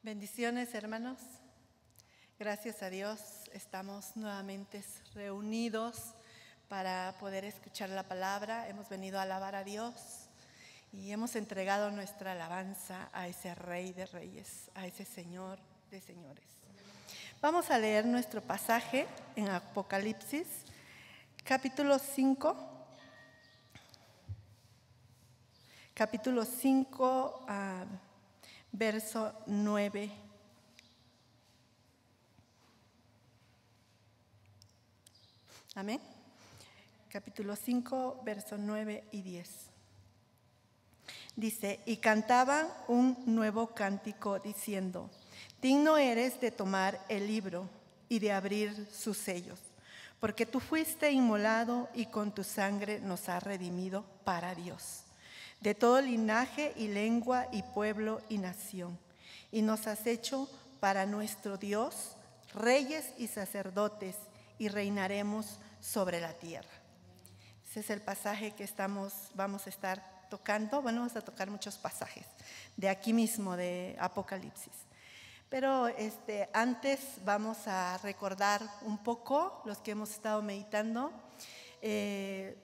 Bendiciones, hermanos. Gracias a Dios estamos nuevamente reunidos para poder escuchar la palabra. Hemos venido a alabar a Dios y hemos entregado nuestra alabanza a ese Rey de Reyes, a ese Señor de Señores. Vamos a leer nuestro pasaje en Apocalipsis, capítulo 5. Capítulo 5, verso 9. Amén. Capítulo 5, verso 9 y 10. Dice: y cantaban un nuevo cántico diciendo: digno eres de tomar el libro y de abrir sus sellos, porque tú fuiste inmolado y con tu sangre nos has redimido para Dios, de todo linaje y lengua y pueblo y nación, y nos has hecho para nuestro Dios reyes y sacerdotes, y reinaremos sobre la tierra. Ese es el pasaje que vamos a estar tocando. Bueno, vamos a tocar muchos pasajes de aquí mismo, de Apocalipsis. Pero antes vamos a recordar un poco, los que hemos estado meditando, qué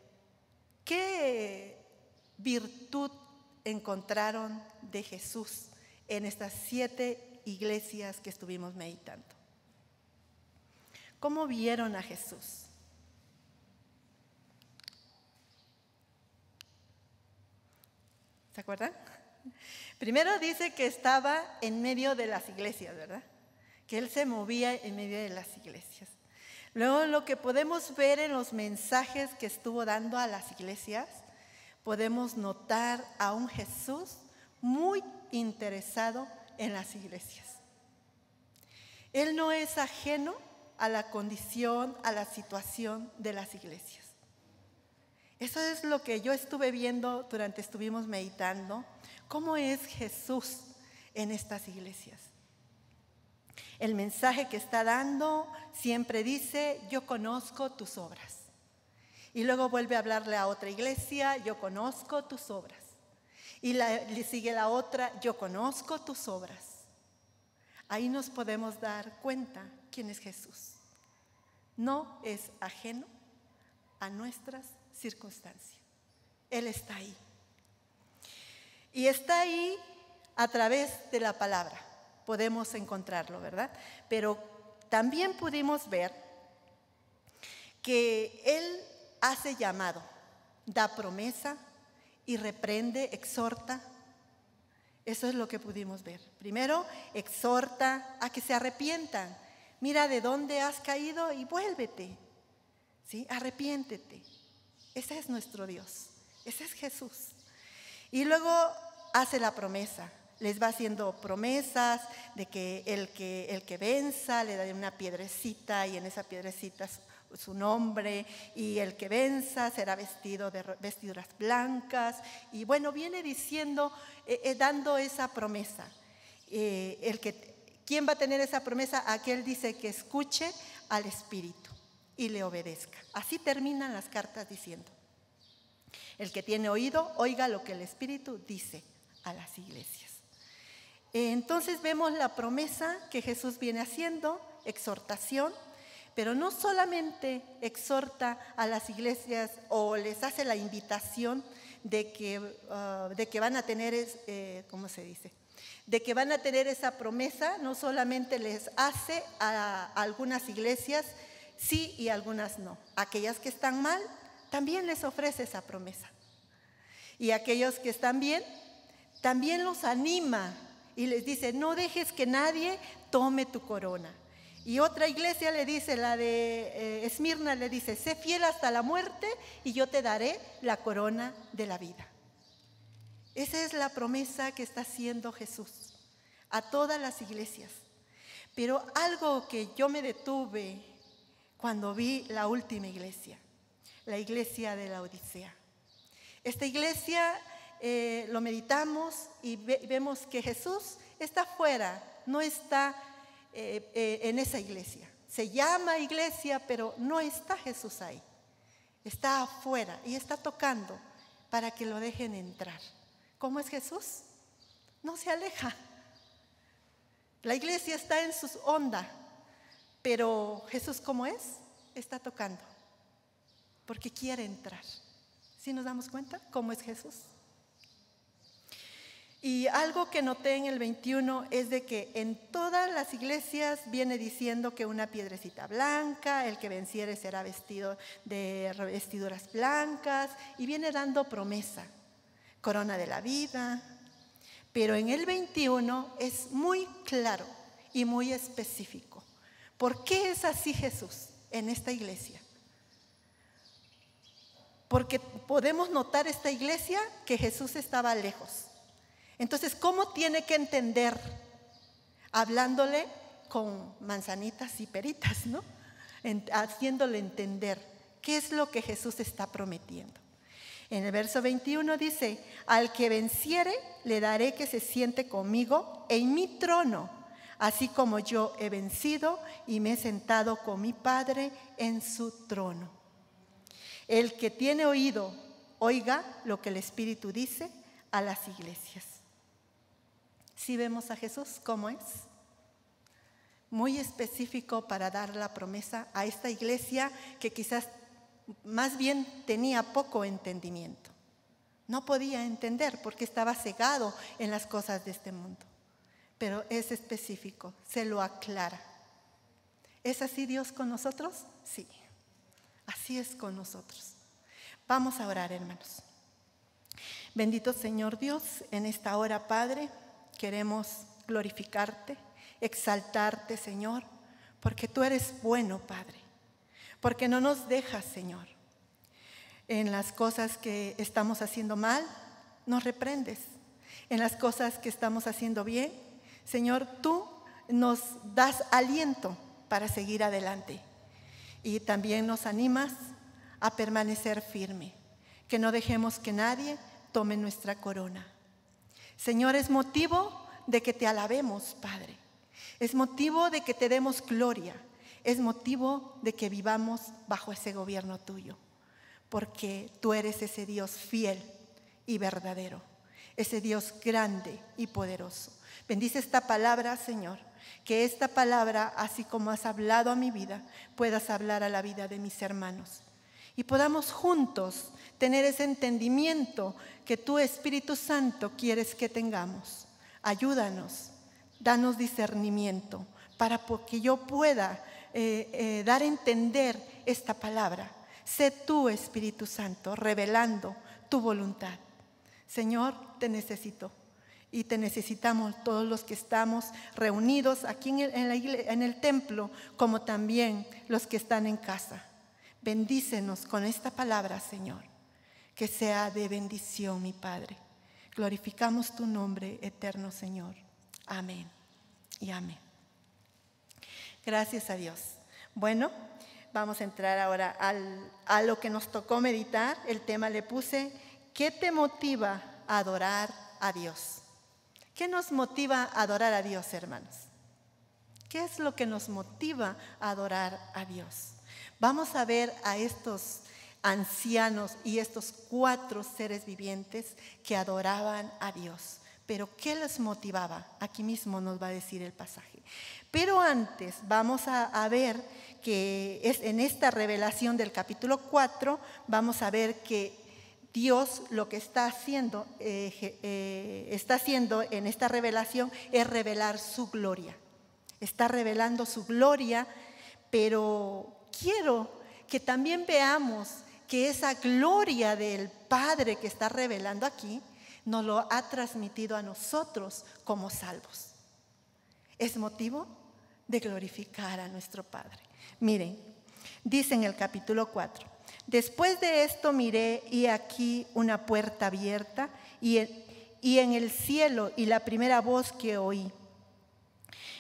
virtud encontraron de Jesús en estas 7 iglesias que estuvimos meditando. ¿Cómo vieron a Jesús? ¿Se acuerdan? Primero dice que estaba en medio de las iglesias, ¿verdad? Que Él se movía en medio de las iglesias. Luego, lo que podemos ver en los mensajes que estuvo dando a las iglesias, podemos notar a un Jesús muy interesado en las iglesias. Él no es ajeno a la condición, a la situación de las iglesias. Eso es lo que yo estuve viendo estuvimos meditando, cómo es Jesús en estas iglesias. El mensaje que está dando siempre dice: yo conozco tus obras. Y luego vuelve a hablarle a otra iglesia: yo conozco tus obras. Y le sigue la otra: yo conozco tus obras. Ahí nos podemos dar cuenta quién es Jesús. No es ajeno a nuestras circunstancias. Él está ahí. Y está ahí a través de la palabra. Podemos encontrarlo, ¿verdad? Pero también pudimos ver que Él hace llamado, da promesa y reprende, exhorta. Eso es lo que pudimos ver. Primero, exhorta a que se arrepientan. Mira de dónde has caído y vuélvete. ¿Sí? Arrepiéntete. Ese es nuestro Dios. Ese es Jesús. Y luego hace la promesa. Les va haciendo promesas de que el que venza le dará una piedrecita, y en esa piedrecita su nombre, y el que venza será vestido de vestiduras blancas. Y bueno, viene diciendo, dando esa promesa. ¿Quién va a tener esa promesa? Aquel dice que escuche al Espíritu y le obedezca. Así terminan las cartas diciendo: el que tiene oído, oiga lo que el Espíritu dice a las iglesias. Entonces vemos la promesa que Jesús viene haciendo, exhortación, pero no solamente exhorta a las iglesias o les hace la invitación de que van a tener, ¿cómo se dice? De que van a tener esa promesa. No solamente les hace a algunas iglesias sí y algunas no. Aquellas que están mal, también les ofrece esa promesa. Y aquellos que están bien, también los anima y les dice: no dejes que nadie tome tu corona. Y otra iglesia le dice, la de Esmirna, le dice: sé fiel hasta la muerte y yo te daré la corona de la vida. Esa es la promesa que está haciendo Jesús a todas las iglesias. Pero algo que yo me detuve cuando vi la última iglesia, la iglesia de la Odisea. Esta iglesia lo meditamos y vemos que Jesús está afuera, no está en esa iglesia. Se llama iglesia, pero no está Jesús ahí. Está afuera y está tocando para que lo dejen entrar. ¿Cómo es Jesús? No se aleja. La iglesia está en su onda, pero Jesús, ¿cómo es? Está tocando, porque quiere entrar. ¿Sí nos damos cuenta cómo es Jesús? Y algo que noté en el 21 es de que en todas las iglesias viene diciendo que una piedrecita blanca, el que venciere será vestido de vestiduras blancas, y viene dando promesa, corona de la vida. Pero en el 21 es muy claro y muy específico. ¿Por qué es así Jesús en esta iglesia? Porque podemos notar esta iglesia que Jesús estaba lejos. Entonces, ¿cómo tiene que entender? Hablándole con manzanitas y peritas, ¿no? Haciéndole entender qué es lo que Jesús está prometiendo. En el verso 21 dice: al que venciere le daré que se siente conmigo en mi trono, así como yo he vencido y me he sentado con mi Padre en su trono. El que tiene oído, oiga lo que el Espíritu dice a las iglesias. ¿Sí vemos a Jesús cómo es? Muy específico para dar la promesa a esta iglesia que quizás más bien tenía poco entendimiento. No podía entender porque estaba cegado en las cosas de este mundo. Pero es específico, se lo aclara. ¿Es así Dios con nosotros? Sí, así es con nosotros. Vamos a orar, hermanos. Bendito Señor Dios, en esta hora, Padre, queremos glorificarte, exaltarte, Señor, porque tú eres bueno, Padre, porque no nos dejas, Señor. En las cosas que estamos haciendo mal, nos reprendes. En las cosas que estamos haciendo bien, Señor, tú nos das aliento para seguir adelante. Y también nos animas a permanecer firme, que no dejemos que nadie tome nuestra corona. Señor, es motivo de que te alabemos, Padre. Es motivo de que te demos gloria. Es motivo de que vivamos bajo ese gobierno tuyo. Porque tú eres ese Dios fiel y verdadero. Ese Dios grande y poderoso. Bendice esta palabra, Señor. Que esta palabra, así como has hablado a mi vida, puedas hablar a la vida de mis hermanos. Y podamos juntos tener ese entendimiento que tú, Espíritu Santo, quieres que tengamos. Ayúdanos, danos discernimiento para que yo pueda dar a entender esta palabra. Sé tú, Espíritu Santo, revelando tu voluntad. Señor, te necesito y te necesitamos todos los que estamos reunidos aquí en el templo, como también los que están en casa. Bendícenos con esta palabra, Señor, que sea de bendición, mi Padre. Glorificamos tu nombre, eterno Señor. Amén y amén. Gracias a Dios. Bueno, vamos a entrar ahora a lo que nos tocó meditar. El tema le puse: ¿qué te motiva a adorar a Dios? ¿Qué nos motiva a adorar a Dios, hermanos? ¿Qué es lo que nos motiva a adorar a Dios? Vamos a ver a estos ancianos y estos 4 seres vivientes que adoraban a Dios. Pero ¿qué les motivaba? Aquí mismo nos va a decir el pasaje. Pero antes vamos a ver que en esta revelación del capítulo 4, vamos a ver que Dios lo que está haciendo en esta revelación es revelar su gloria. Está revelando su gloria, pero quiero que también veamos que esa gloria del Padre que está revelando aquí nos lo ha transmitido a nosotros como salvos. Es motivo de glorificar a nuestro Padre. Miren, dice en el capítulo 4: después de esto miré y aquí una puerta abierta y en el cielo, y la primera voz que oí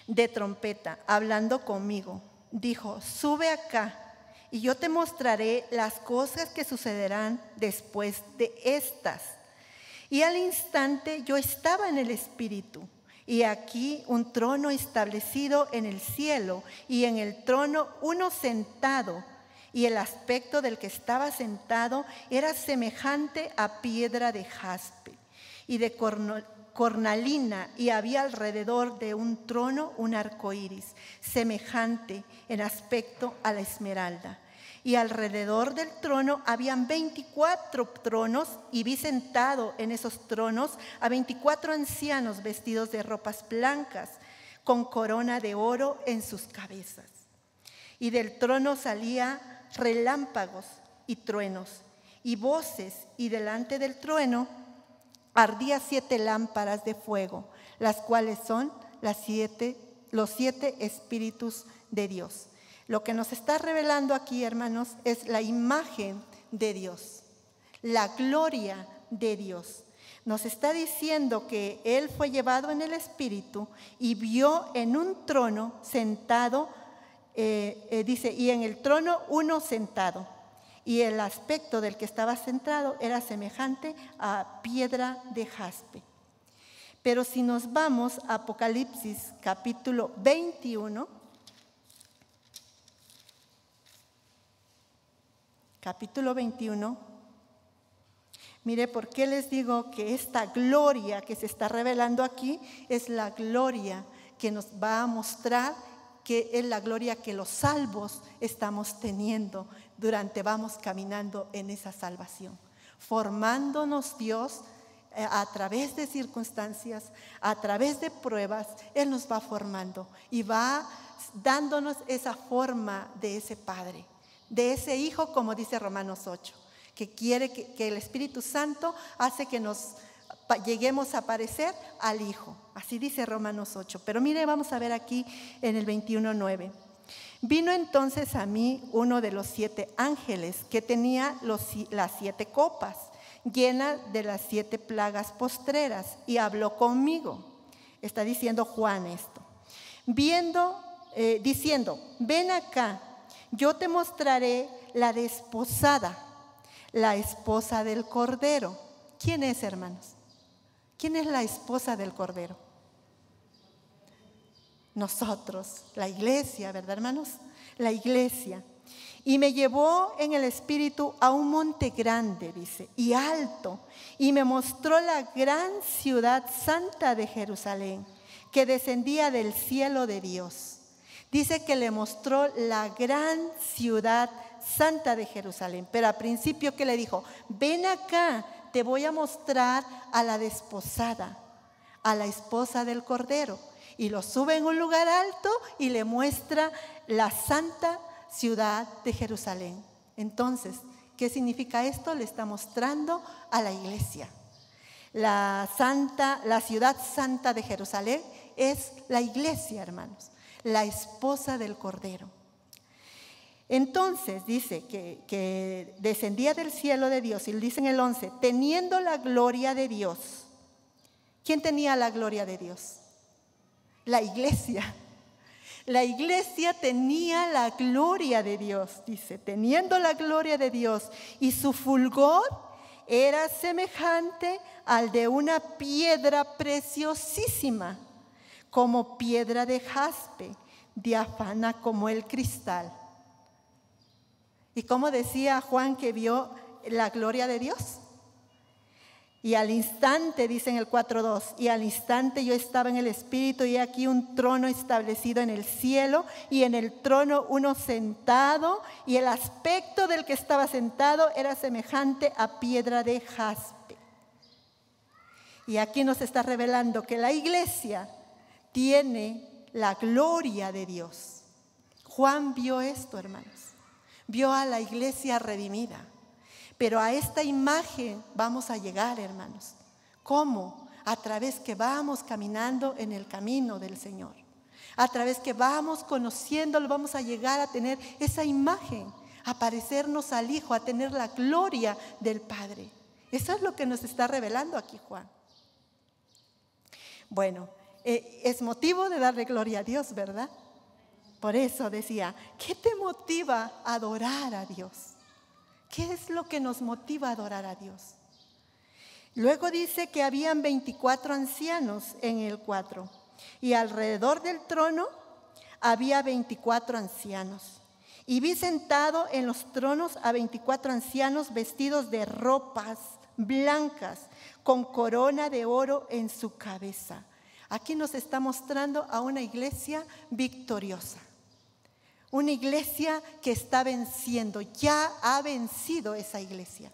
de trompeta hablando conmigo dijo: sube acá y yo te mostraré las cosas que sucederán después de estas. Y al instante yo estaba en el Espíritu, y aquí un trono establecido en el cielo, y en el trono uno sentado, y el aspecto del que estaba sentado era semejante a piedra de jaspe y de cornalina, y había alrededor de un trono un arco iris, semejante en aspecto a la esmeralda. Y alrededor del trono habían 24 tronos, y vi sentado en esos tronos a 24 ancianos vestidos de ropas blancas, con corona de oro en sus cabezas. Y del trono salía relámpagos y truenos y voces, y delante del trueno ardía 7 lámparas de fuego, las cuales son los 7 espíritus de Dios. Lo que nos está revelando aquí, hermanos, es la imagen de Dios, la gloria de Dios. Nos está diciendo que Él fue llevado en el Espíritu y vio en un trono sentado, dice, y en el trono uno sentado. Y el aspecto del que estaba sentado era semejante a piedra de jaspe. Pero si nos vamos a Apocalipsis capítulo 21, mire, ¿por qué les digo que esta gloria que se está revelando aquí es la gloria que nos va a mostrar, que es la gloria que los salvos estamos teniendo vamos caminando en esa salvación, formándonos Dios a través de circunstancias, a través de pruebas? Él nos va formando y va dándonos esa forma de ese Padre, de ese Hijo, como dice Romanos 8, que quiere que el Espíritu Santo hace que nos lleguemos a parecer al Hijo. Así dice Romanos 8. Pero mire, vamos a ver aquí en el 21:9. Vino entonces a mí uno de los 7 ángeles que tenía las 7 copas, llenas de las 7 plagas postreras, y habló conmigo. Está diciendo Juan esto. Diciendo, ven acá, yo te mostraré la desposada, la esposa del Cordero. ¿Quién es, hermanos? ¿Quién es la esposa del Cordero? Nosotros, la iglesia, ¿verdad, hermanos? La iglesia. Y me llevó en el Espíritu a un monte grande, dice, y alto, y me mostró la gran ciudad santa de Jerusalén, que descendía del cielo de Dios. Dice que le mostró la gran ciudad santa de Jerusalén. Pero al principio, ¿qué le dijo? Ven acá, te voy a mostrar a la desposada, a la esposa del Cordero. Y lo sube en un lugar alto y le muestra la santa ciudad de Jerusalén. Entonces, ¿qué significa esto? Le está mostrando a la iglesia. La ciudad santa de Jerusalén es la iglesia, hermanos, la esposa del Cordero. Entonces dice que descendía del cielo de Dios, y dice en el 11, teniendo la gloria de Dios. ¿Quién tenía la gloria de Dios? La iglesia. La iglesia tenía la gloria de Dios, dice, teniendo la gloria de Dios, y su fulgor era semejante al de una piedra preciosísima, como piedra de jaspe, diáfana como el cristal. ¿Y cómo decía Juan que vio la gloria de Dios? Y al instante, dice en el 4:2, y al instante yo estaba en el Espíritu, y aquí un trono establecido en el cielo, y en el trono uno sentado, y el aspecto del que estaba sentado era semejante a piedra de jaspe. Y aquí nos está revelando que la iglesia tiene la gloria de Dios. Juan vio esto, hermanos. Vio a la iglesia redimida. Pero a esta imagen vamos a llegar, hermanos. ¿Cómo? A través que vamos caminando en el camino del Señor. A través que vamos conociéndolo, vamos a llegar a tener esa imagen, a parecernos al Hijo, a tener la gloria del Padre. Eso es lo que nos está revelando aquí Juan. Bueno, es motivo de darle gloria a Dios, ¿verdad? Por eso decía, ¿qué te motiva a adorar a Dios? ¿Qué es lo que nos motiva a adorar a Dios? Luego dice que habían 24 ancianos en el 4, y alrededor del trono había 24 ancianos, Y vi sentado en los tronos a 24 ancianos vestidos de ropas blancas, con corona de oro en su cabeza. Aquí nos está mostrando a una iglesia victoriosa. Una iglesia que está venciendo. Ya ha vencido esa iglesia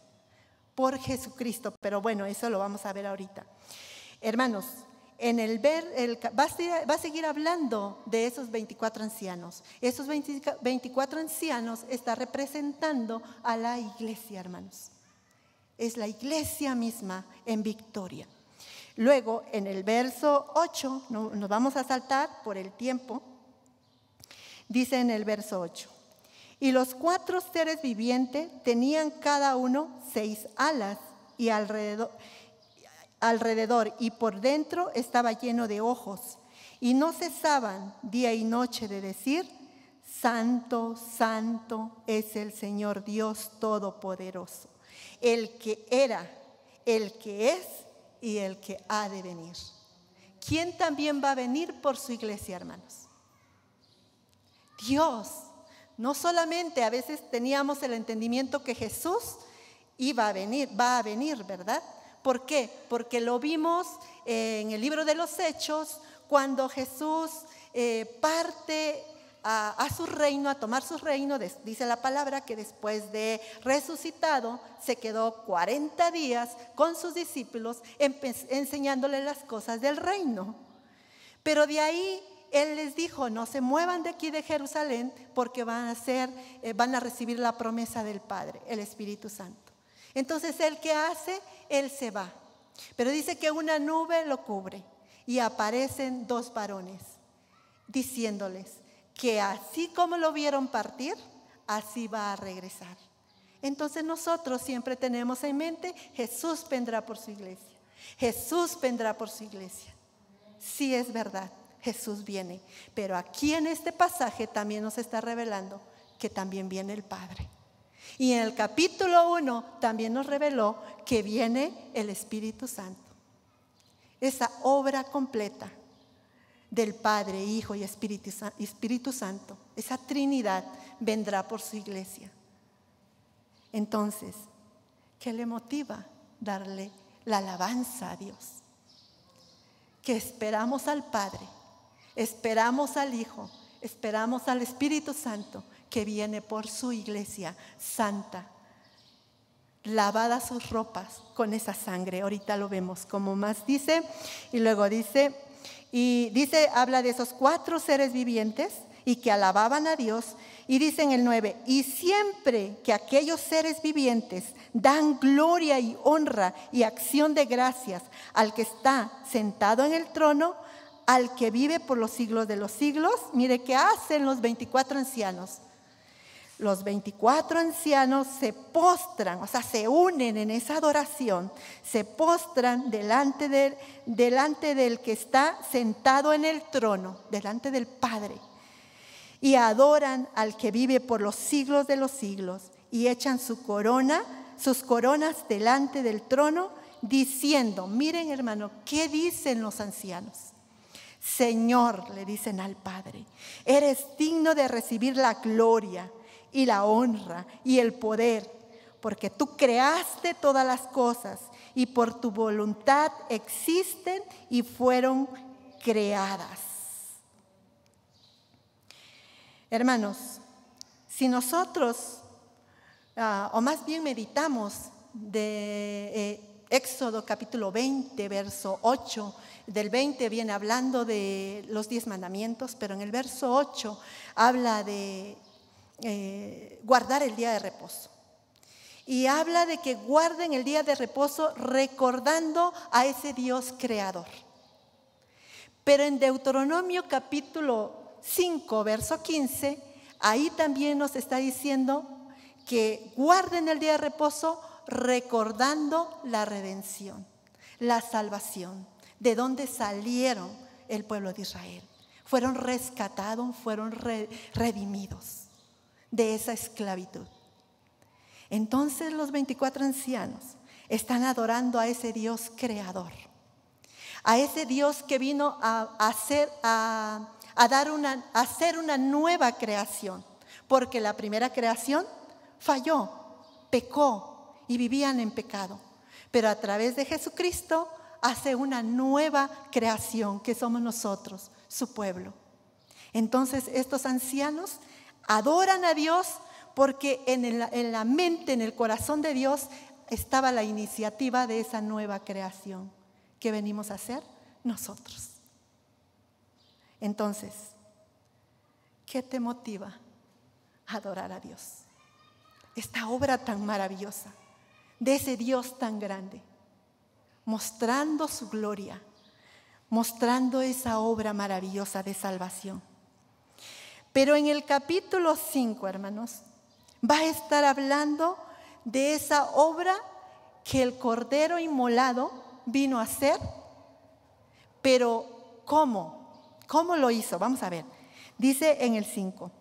por Jesucristo. Pero bueno, eso lo vamos a ver ahorita. Hermanos, va a seguir hablando de esos 24 ancianos. Esos 24 ancianos están representando a la iglesia, hermanos. Es la iglesia misma en victoria. Luego, en el verso 8, nos vamos a saltar por el tiempo, dice en el verso 8: y los 4 seres vivientes tenían cada uno 6 alas, y alrededor y por dentro estaba lleno de ojos, y no cesaban día y noche de decir: Santo, santo es el Señor Dios Todopoderoso, el que era, el que es y el que ha de venir. ¿Quién también va a venir por su iglesia, hermanos? Dios. No solamente a veces teníamos el entendimiento que Jesús va a venir, ¿verdad? ¿Por qué? Porque lo vimos en el libro de los Hechos, cuando Jesús parte a su reino, a tomar su reino. Dice la palabra que después de resucitado se quedó 40 días con sus discípulos enseñándoles las cosas del reino. Pero de ahí Él les dijo: no se muevan de aquí de Jerusalén, porque van a recibir la promesa del Padre, el Espíritu Santo. Entonces, ¿Él qué hace? Él se va. Pero dice que una nube lo cubre y aparecen 2 varones diciéndoles que así como lo vieron partir, así va a regresar. Entonces nosotros siempre tenemos en mente: Jesús vendrá por su iglesia. Jesús vendrá por su iglesia. Sí, es verdad, Jesús viene. Pero aquí en este pasaje también nos está revelando que también viene el Padre. Y en el capítulo 1 también nos reveló que viene el Espíritu Santo. Esa obra completa del Padre, Hijo y Espíritu Santo, esa Trinidad, vendrá por su iglesia. Entonces, ¿qué le motiva? Darle la alabanza a Dios. Que esperamos al Padre, esperamos al Hijo, esperamos al Espíritu Santo, que viene por su iglesia santa, lavada sus ropas con esa sangre. Ahorita lo vemos como más dice. Y luego dice, habla de esos 4 seres vivientes y que alababan a Dios. Y dice en el 9: y siempre que aquellos seres vivientes dan gloria y honra y acción de gracias al que está sentado en el trono, al que vive por los siglos de los siglos. Mire qué hacen los 24 ancianos. Los 24 ancianos se postran, o sea, se unen en esa adoración, se postran delante del que está sentado en el trono, delante del Padre, y adoran al que vive por los siglos de los siglos, y echan sus coronas delante del trono, diciendo: miren, hermano, ¿qué dicen los ancianos? Señor, le dicen al Padre, eres digno de recibir la gloria y la honra y el poder, porque tú creaste todas las cosas y por tu voluntad existen y fueron creadas. Hermanos, si nosotros, o más bien meditamos de Éxodo capítulo 20, verso 8, del 20 viene hablando de los 10 mandamientos, pero en el verso 8 habla de guardar el día de reposo. Y habla de que guarden el día de reposo recordando a ese Dios creador. Pero en Deuteronomio capítulo 5, verso 15, ahí también nos está diciendo que guarden el día de reposo recordando la redención, la salvación, de dónde salieron el pueblo de Israel. Fueron rescatados, fueron redimidos de esa esclavitud. Entonces los 24 ancianos están adorando a ese Dios creador, a ese Dios que vino a hacer una nueva creación, porque la primera creación falló, pecó y vivían en pecado. Pero a través de Jesucristo hace una nueva creación que somos nosotros, su pueblo. Entonces estos ancianos adoran a Dios porque en la mente, en el corazón de Dios estaba la iniciativa de esa nueva creación que venimos a hacer nosotros. Entonces, ¿qué te motiva a adorar a Dios? Esta obra tan maravillosa, de ese Dios tan grande, mostrando su gloria, mostrando esa obra maravillosa de salvación. Pero en el capítulo 5, hermanos, va a estar hablando de esa obra que el Cordero inmolado vino a hacer. Pero ¿cómo? ¿Cómo lo hizo? Vamos a ver. Dice en el 5.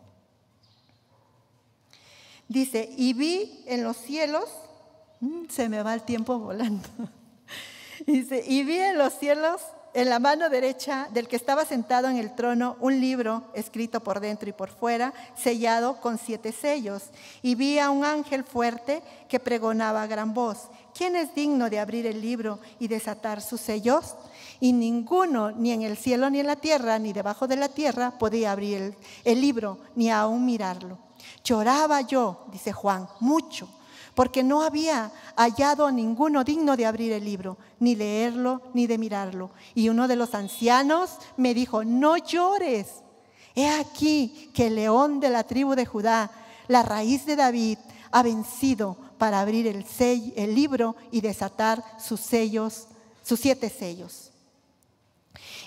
Dice, y vi en los cielos, se me va el tiempo volando. Dice, y vi en los cielos, en la mano derecha del que estaba sentado en el trono, un libro escrito por dentro y por fuera, sellado con 7 sellos. Y vi a un ángel fuerte que pregonaba a gran voz: ¿quién es digno de abrir el libro y desatar sus sellos? Y ninguno, ni en el cielo, ni en la tierra, ni debajo de la tierra, podía abrir el libro, ni aún mirarlo. Lloraba yo, dice Juan, mucho, porque no había hallado a ninguno digno de abrir el libro, ni leerlo, ni de mirarlo. Y uno de los ancianos me dijo: no llores, he aquí que el león de la tribu de Judá, la raíz de David, ha vencido para abrir el libro y desatar sus 7 sellos.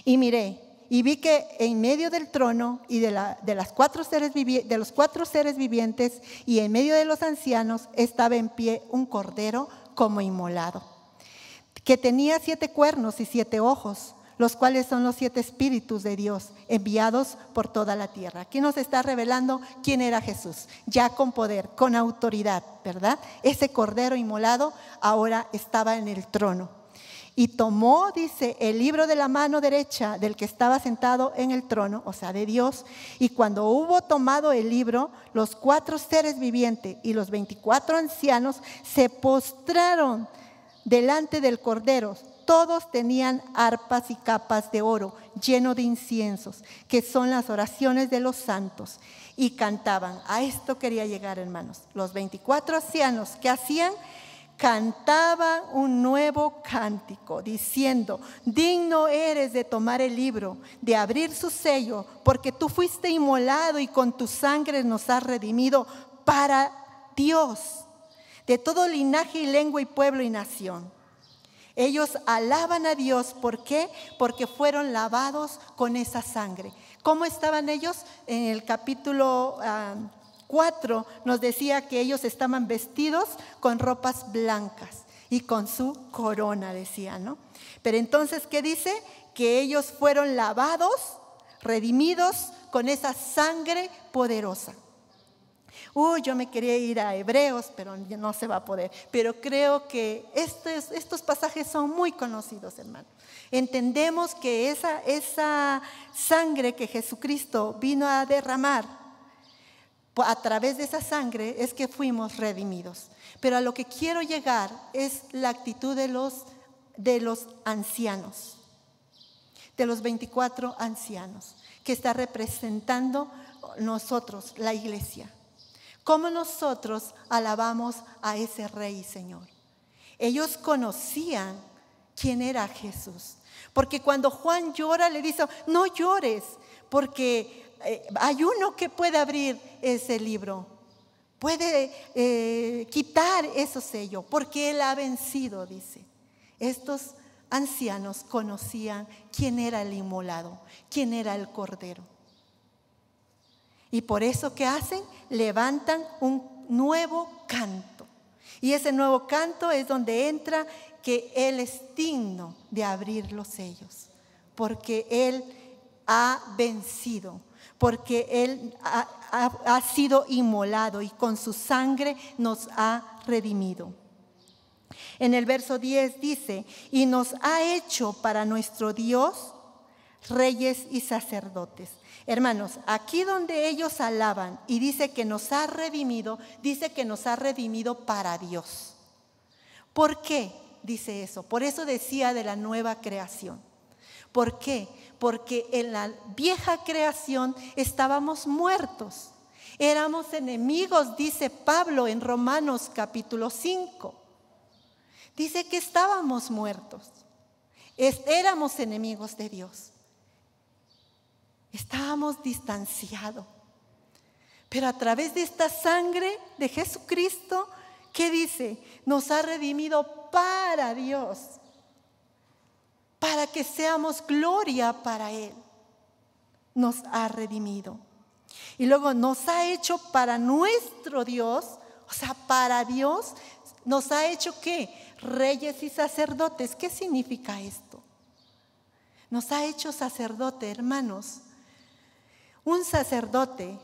Y miré, y vi que en medio del trono y de los 4 seres vivientes y en medio de los ancianos estaba en pie un cordero como inmolado, que tenía 7 cuernos y 7 ojos, los cuales son los 7 espíritus de Dios enviados por toda la tierra. Aquí nos está revelando quién era Jesús, ya con poder, con autoridad, ¿verdad? Ese cordero inmolado ahora estaba en el trono. Y tomó, dice, el libro de la mano derecha del que estaba sentado en el trono, o sea, de Dios. Y cuando hubo tomado el libro, los 4 seres vivientes y los 24 ancianos se postraron delante del Cordero. Todos tenían arpas y capas de oro lleno de inciensos, que son las oraciones de los santos. Y cantaban. A esto quería llegar, hermanos. Los 24 ancianos, ¿qué hacían? Cantaban un nuevo cántico, diciendo: digno eres de tomar el libro, de abrir su sello, porque tú fuiste inmolado y con tu sangre nos has redimido para Dios, de todo linaje y lengua y pueblo y nación. Ellos alaban a Dios, ¿por qué? Porque fueron lavados con esa sangre. ¿Cómo estaban ellos? En el capítulo 4 nos decía que ellos estaban vestidos con ropas blancas y con su corona, decía, ¿no? Pero entonces, ¿qué dice? Que ellos fueron lavados, redimidos con esa sangre poderosa. Yo me quería ir a Hebreos, pero no se va a poder. Pero creo que estos pasajes son muy conocidos, hermano. Entendemos que esa sangre que Jesucristo vino a derramar, a través de esa sangre es que fuimos redimidos. Pero a lo que quiero llegar es la actitud de los ancianos, de los 24 ancianos, que está representando nosotros, la iglesia. ¿Cómo nosotros alabamos a ese Rey y Señor? Ellos conocían quién era Jesús. Porque cuando Juan llora, le dice: no llores, porque hay uno que puede abrir ese libro, puede quitar esos sellos, porque Él ha vencido, dice. Estos ancianos conocían quién era el inmolado, quién era el Cordero. Y por eso, ¿qué hacen? Levantan un nuevo canto. Y ese nuevo canto es donde entra que Él es digno de abrir los sellos, porque Él ha vencido, porque Él ha sido inmolado y con su sangre nos ha redimido. En el verso 10 dice: y nos ha hecho para nuestro Dios reyes y sacerdotes. Hermanos, aquí donde ellos alaban y dice que nos ha redimido para Dios. ¿Por qué dice eso? Por eso decía de la nueva creación. ¿Por qué? Porque en la vieja creación estábamos muertos. Éramos enemigos, dice Pablo en Romanos capítulo 5. Dice que estábamos muertos. Éramos enemigos de Dios. Estábamos distanciados. Pero a través de esta sangre de Jesucristo, ¿qué dice? Nos ha redimido para Dios. Para que seamos gloria para Él. Nos ha redimido. Y luego nos ha hecho para nuestro Dios, o sea, para Dios, nos ha hecho ¿qué? Reyes y sacerdotes. ¿Qué significa esto? Nos ha hecho sacerdote, hermanos. Un sacerdote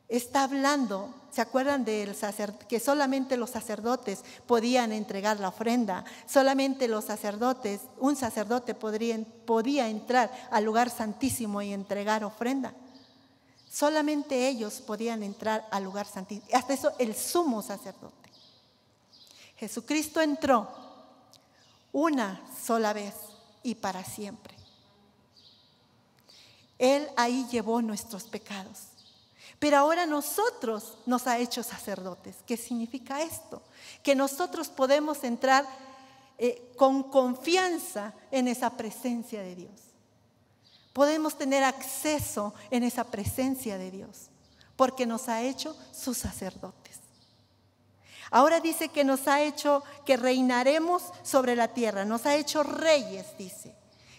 está hablando, ¿se acuerdan del sacerdote? Que solamente los sacerdotes podían entregar la ofrenda, solamente los sacerdotes, un sacerdote podía entrar al lugar santísimo y entregar ofrenda. Solamente ellos podían entrar al lugar santísimo, hasta eso el sumo sacerdote. Jesucristo entró una sola vez y para siempre. Él ahí llevó nuestros pecados. Pero ahora nosotros nos ha hecho sacerdotes. ¿Qué significa esto? Que nosotros podemos entrar con confianza en esa presencia de Dios. Podemos tener acceso en esa presencia de Dios, porque nos ha hecho sus sacerdotes. Ahora dice que nos ha hecho que reinaremos sobre la tierra, nos ha hecho reyes, dice.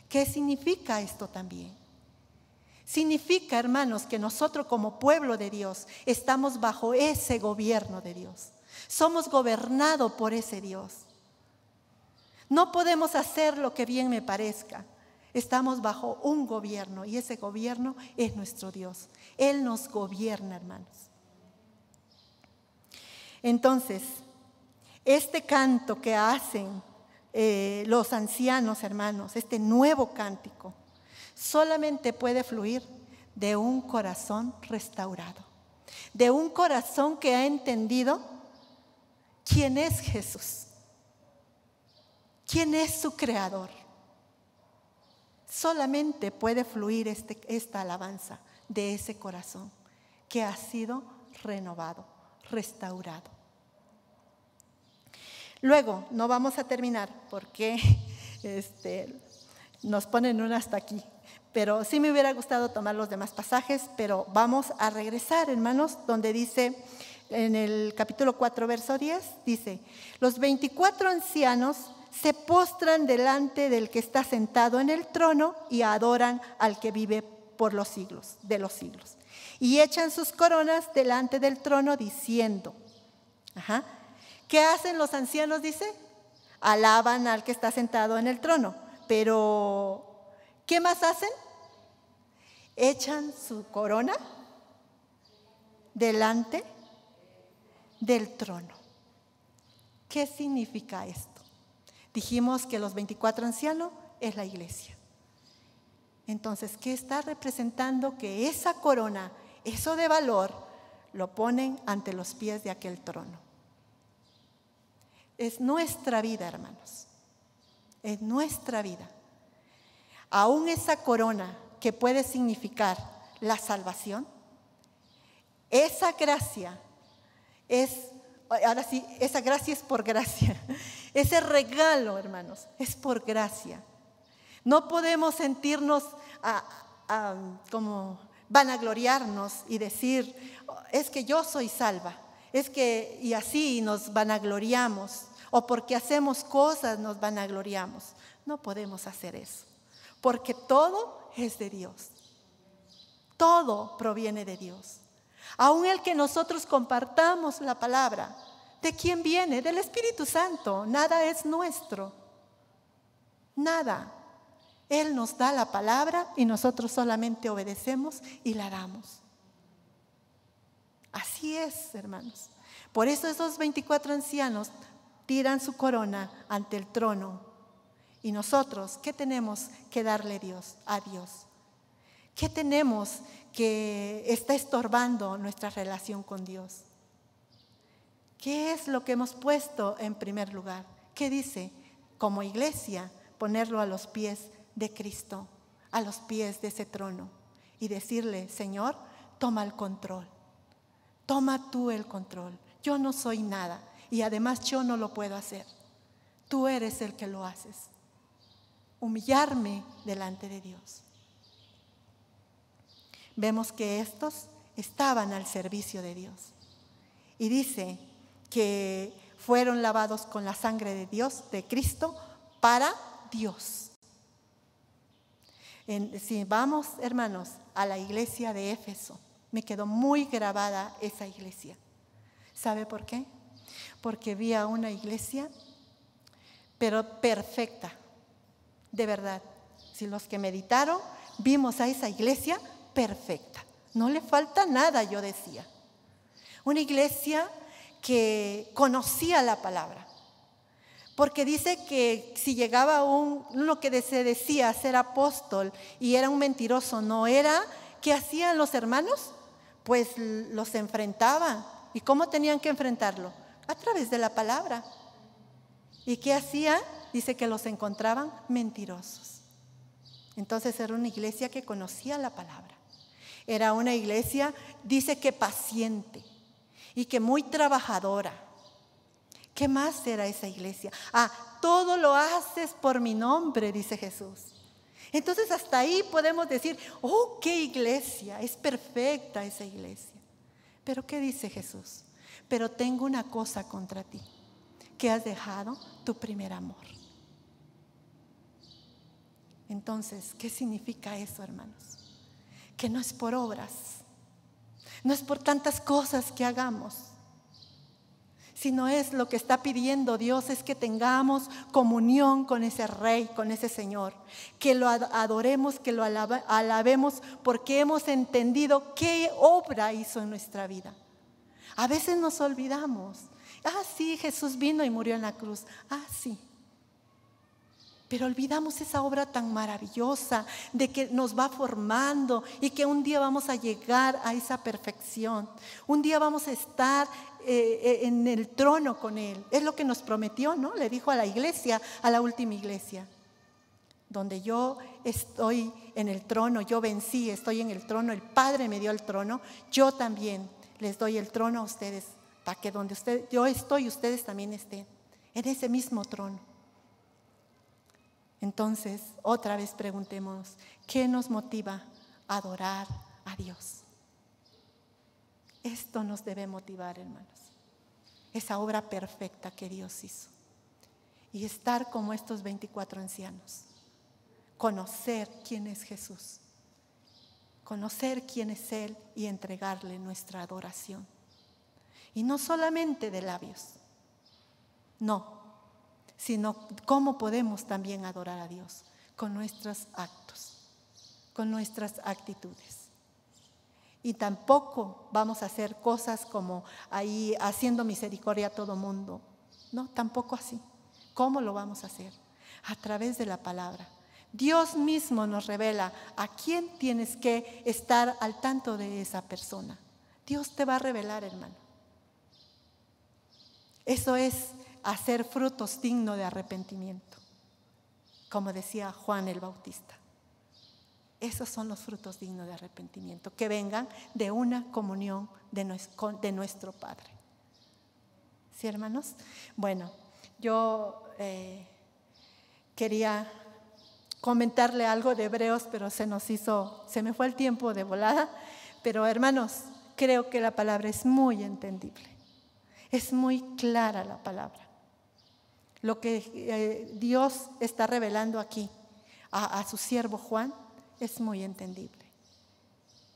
¿Qué significa esto también? Significa, hermanos, que nosotros como pueblo de Dios estamos bajo ese gobierno de Dios. Somos gobernados por ese Dios. No podemos hacer lo que bien me parezca. Estamos bajo un gobierno y ese gobierno es nuestro Dios. Él nos gobierna, hermanos. Entonces, este canto que hacen los ancianos, hermanos, este nuevo cántico, solamente puede fluir de un corazón restaurado, de un corazón que ha entendido quién es Jesús, quién es su creador. Solamente puede fluir esta alabanza de ese corazón que ha sido renovado, restaurado. Luego, no vamos a terminar porque nos ponen un hasta aquí. Pero sí me hubiera gustado tomar los demás pasajes, pero vamos a regresar, hermanos, donde dice en el capítulo 4, verso 10, dice: los 24 ancianos se postran delante del que está sentado en el trono y adoran al que vive por los siglos, de los siglos. Y echan sus coronas delante del trono diciendo, ¿qué hacen los ancianos? Dice, alaban al que está sentado en el trono, pero ¿qué más hacen? Echan su corona delante del trono. ¿Qué significa esto? Dijimos que los 24 ancianos es la iglesia. Entonces, ¿qué está representando? Que esa corona, eso de valor, lo ponen ante los pies de aquel trono. Es nuestra vida, hermanos. Es nuestra vida. Aún esa corona que puede significar la salvación, esa gracia es, ahora sí, esa gracia es por gracia. Ese regalo, hermanos, es por gracia. No podemos sentirnos como vanagloriarnos y decir, es que yo soy salva, es que, y así nos vanagloriamos, o porque hacemos cosas nos vanagloriamos. No podemos hacer eso, porque todo es de Dios. Todo proviene de Dios. Aun el que nosotros compartamos la palabra, ¿de quién viene? Del Espíritu Santo. Nada es nuestro. Nada. Él nos da la palabra y nosotros solamente obedecemos y la damos. Así es, hermanos. Por eso esos 24 ancianos tiran su corona ante el trono. Y nosotros, ¿qué tenemos que darle a Dios? ¿Qué tenemos que está estorbando nuestra relación con Dios? ¿Qué es lo que hemos puesto en primer lugar? ¿Qué dice? Como iglesia, ponerlo a los pies de Cristo, a los pies de ese trono y decirle: Señor, toma el control, toma tú el control. Yo no soy nada y además yo no lo puedo hacer. Tú eres el que lo haces. Humillarme delante de Dios. Vemos que estos estaban al servicio de Dios. Y dice que fueron lavados con la sangre de Dios, de Cristo, para Dios. Si vamos, hermanos, a la iglesia de Éfeso, me quedó muy grabada esa iglesia. ¿Sabe por qué? Porque vi a una iglesia, pero perfecta, de verdad. Si los que meditaron, vimos a esa iglesia perfecta. No le falta nada, yo decía. Una iglesia que conocía la palabra. Porque dice que si llegaba uno que se decía ser apóstol y era un mentiroso, no era, ¿qué hacían los hermanos? Pues los enfrentaban. ¿Y cómo tenían que enfrentarlo? A través de la palabra. ¿Y qué hacían? Dice que los encontraban mentirosos. Entonces era una iglesia que conocía la palabra. Era una iglesia, dice que paciente y que muy trabajadora. ¿Qué más era esa iglesia? Todo lo haces por mi nombre, dice Jesús. Entonces hasta ahí podemos decir: oh, qué iglesia, es perfecta esa iglesia. Pero ¿qué dice Jesús? Pero tengo una cosa contra ti, que has dejado tu primer amor. Entonces, ¿qué significa eso, hermanos? Que no es por obras, no es por tantas cosas que hagamos, sino es lo que está pidiendo Dios, es que tengamos comunión con ese Rey, con ese Señor, que lo adoremos, que lo alabemos, porque hemos entendido qué obra hizo en nuestra vida. A veces nos olvidamos. Sí, Jesús vino y murió en la cruz. Sí. Pero olvidamos esa obra tan maravillosa de que nos va formando y que un día vamos a llegar a esa perfección. Un día vamos a estar en el trono con Él. Es lo que nos prometió, ¿no? Le dijo a la iglesia, a la última iglesia. Donde yo estoy en el trono, yo vencí, estoy en el trono, el Padre me dio el trono, yo también les doy el trono a ustedes, para que donde yo estoy, ustedes también estén en ese mismo trono. Entonces, otra vez preguntémonos, ¿qué nos motiva a adorar a Dios? Esto nos debe motivar, hermanos. Esa obra perfecta que Dios hizo. Y estar como estos 24 ancianos. Conocer quién es Jesús. Conocer quién es Él y entregarle nuestra adoración. Y no solamente de labios. No. Sino cómo podemos también adorar a Dios, con nuestros actos, con nuestras actitudes. Y tampoco vamos a hacer cosas como ahí haciendo misericordia a todo mundo. No, tampoco así. ¿Cómo lo vamos a hacer? A través de la palabra. Dios mismo nos revela a quién tienes que estar al tanto de esa persona. Dios te va a revelar, hermano. Eso es hacer frutos dignos de arrepentimiento, como decía Juan el Bautista. Esos son los frutos dignos de arrepentimiento, que vengan de una comunión de nuestro Padre. ¿Sí, hermanos? Bueno, yo quería comentarle algo de Hebreos, pero se me fue el tiempo de volada. Pero, hermanos, creo que la palabra es muy entendible. Es muy clara la palabra. Lo que Dios está revelando aquí a su siervo Juan es muy entendible.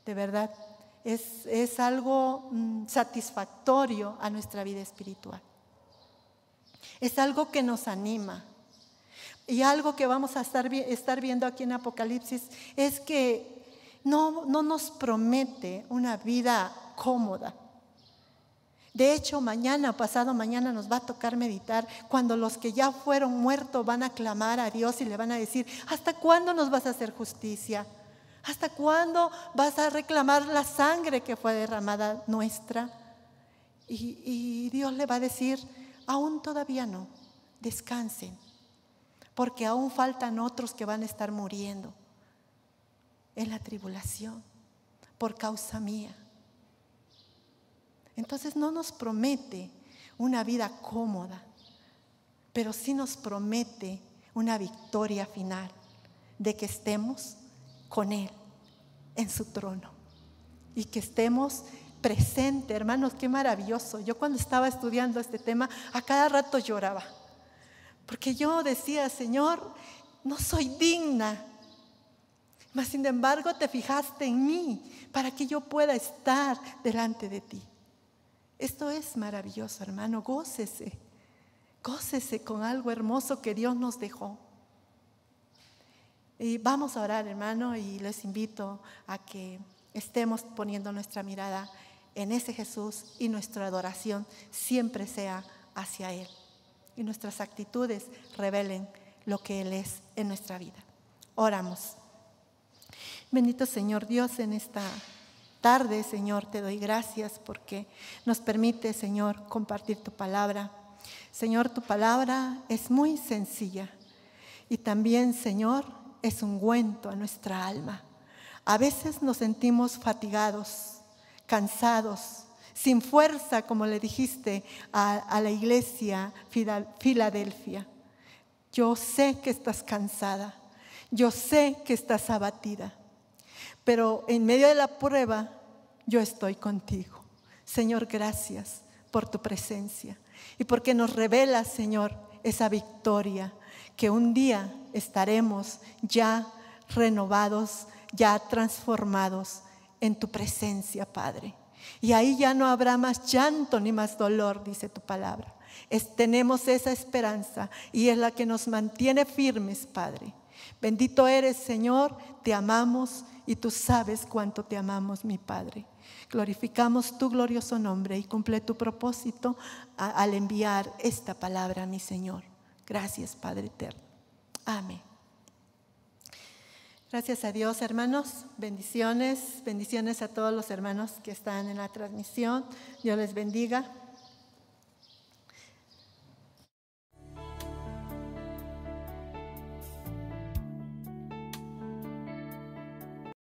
De verdad, es algo satisfactorio a nuestra vida espiritual. Es algo que nos anima. Y algo que vamos a estar viendo aquí en Apocalipsis es que no nos promete una vida cómoda. De hecho, pasado mañana nos va a tocar meditar cuando los que ya fueron muertos van a clamar a Dios y le van a decir: ¿hasta cuándo nos vas a hacer justicia? ¿Hasta cuándo vas a reclamar la sangre que fue derramada nuestra? Y Dios le va a decir, aún todavía no, descansen, porque aún faltan otros que van a estar muriendo en la tribulación por causa mía. Entonces no nos promete una vida cómoda, pero sí nos promete una victoria final, de que estemos con Él en su trono y que estemos presentes. Hermanos, qué maravilloso. Yo cuando estaba estudiando este tema, a cada rato lloraba, porque yo decía, Señor, no soy digna, mas sin embargo te fijaste en mí para que yo pueda estar delante de ti. Esto es maravilloso, hermano. Gócese con algo hermoso que Dios nos dejó. Y vamos a orar, hermano, y les invito a que estemos poniendo nuestra mirada en ese Jesús y nuestra adoración siempre sea hacia Él. Y nuestras actitudes revelen lo que Él es en nuestra vida. Oramos. Bendito Señor Dios, en esta tarde, Señor, te doy gracias porque nos permite, Señor, compartir tu palabra. Señor, tu palabra es muy sencilla y también, Señor, es ungüento a nuestra alma. A veces nos sentimos fatigados, cansados, sin fuerza, como le dijiste a la iglesia Filadelfia. Yo sé que estás cansada, yo sé que estás abatida, pero en medio de la prueba yo estoy contigo. Señor, gracias por tu presencia y porque nos revelas, Señor, esa victoria que un día estaremos ya renovados, ya transformados en tu presencia, Padre. Y ahí ya no habrá más llanto ni más dolor, dice tu palabra. Tenemos esa esperanza y es la que nos mantiene firmes, Padre. Bendito eres, Señor, te amamos y tú sabes cuánto te amamos, mi Padre. Glorificamos tu glorioso nombre y cumple tu propósito al enviar esta palabra, mi Señor. Gracias, Padre eterno. Amén. Gracias a Dios, hermanos. Bendiciones a todos los hermanos que están en la transmisión. Dios les bendiga.